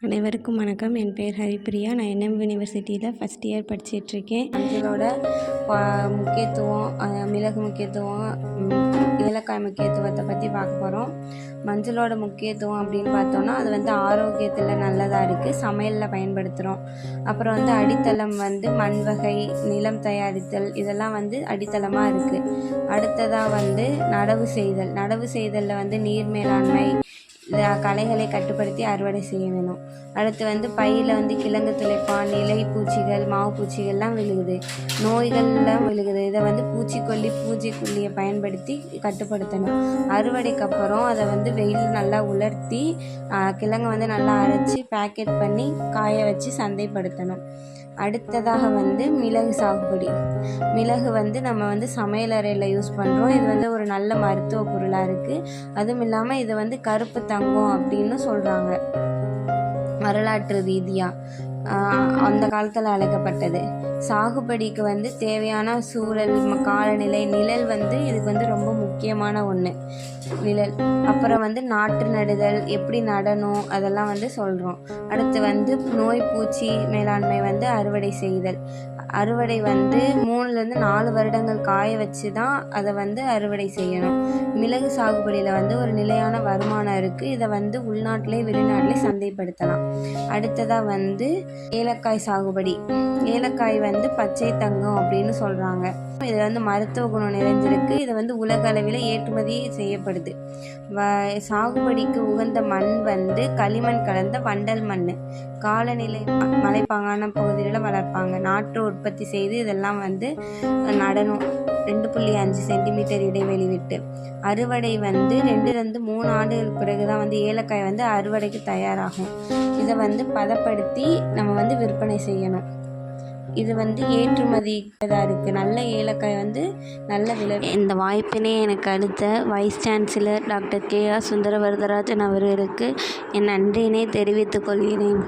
அனைவருக்கும் வணக்கம். என் பெயர் ஹரிப்பிரியா. நான் என்எம் யூனிவர்சிட்டியில் ஃபஸ்ட் இயர் படிச்சிட்ருக்கேன். மஞ்சளோட முக்கியத்துவம், மிளகு முக்கியத்துவம், ஏலக்காய் முக்கியத்துவத்தை பற்றி பார்க்க போகிறோம். மஞ்சளோட முக்கியத்துவம் அப்படின்னு பார்த்தோன்னா, அது ஆரோக்கியத்தில் நல்லதாக இருக்குது, சமையலில் பயன்படுத்துகிறோம். அப்புறம் அடித்தளம் மண் வகை, நிலம் தயாரித்தல், இதெல்லாம் அடித்தளமாக இருக்குது. அடுத்ததாக நடவு செய்தலில் நீர் மேலாண்மை, களைகளை கட்டுப்படுத்தி அறுவடை செய்ய வேணும். அடுத்து பயிரில் கிழங்கு துளைப்பான், இலை பூச்சிகள், மாவு பூச்சிகள்லாம் விழுகுது, நோய்கள்லாம் விழுகுது. இதை பூச்சிக்கொல்லியை பயன்படுத்தி கட்டுப்படுத்தணும். அறுவடைக்கு அப்புறம் அதை வெயில் நல்லா உலர்த்தி கிழங்கு நல்லா அரைச்சி பேக்கெட் பண்ணி காய வச்சு சந்தைப்படுத்தணும். அடுத்ததாக மிளகு சாகுபடி. மிளகு நம்ம சமையலறையில் யூஸ் பண்ணுறோம். இது ஒரு நல்ல மருத்துவ பொருளாக இருக்குது. அதுவும் இல்லாமல் இது கருப்பு தங்கம் அப்படின்னு சொல்கிறாங்க. வரலாற்று ரீதியாக அந்த காலத்தில் அழைக்கப்பட்டது. சாகுபடிக்கு தேவையான சூழல், காலநிலை, நிழல் இதுக்கு ரொம்ப முக்கியமான ஒன்று. நிழல். அப்புறம் நாற்று நடுதல், எப்படி நடணும், அதெல்லாம் சொல்கிறோம். அடுத்து நோய் பூச்சி மேலாண்மை, அறுவடை செய்தல். அறுவடை 3லேருந்து 4 வருடங்கள் காய வச்சு தான் அதை அறுவடை செய்யணும். மிளகு சாகுபடியில் ஒரு நிலையான வருமானம் இருக்குது. இதை உள்நாட்டிலே வெளிநாட்டிலே சந்தைப்படுத்தலாம். அடுத்ததாக ஏலக்காய் சாகுபடி. ஏலக்காய் பச்சை தங்கம் அப்படின்னு சொல்கிறாங்க. இது மருத்துவ குணம் நிறைஞ்சிருக்கு. இது உலக அளவில் ஏற்றுமதி செய்யப்படுது. சாகுபடிக்கு உகந்த மண் களிமண் கலந்த வண்டல் மண். காலநிலை மலைப்பாங்கான பகுதியில் வளர்ப்பாங்க. நாற்று உற்பத்தி செய்து இதெல்லாம் நடணும். 2.5 சென்டிமீட்டர் இடைவெளி விட்டு. அறுவடை 2லேருந்து 3 ஆண்டுகளுக்கு பிறகு தான் ஏலக்காய் அறுவடைக்கு தயாராகும். இதை பதப்படுத்தி நம்ம விற்பனை செய்யணும். இது ஏற்றுமதியாக இருக்குது. நல்ல ஏலக்காய் நல்ல விலை. இந்த வாய்ப்பினை எனக்கு அளித்த வைஸ் சான்சலர் டாக்டர் கே.ஆர். சுந்தரவரதராஜன் அவர்களுக்கு என் நன்றியினை தெரிவித்துக் கொள்கிறேன்.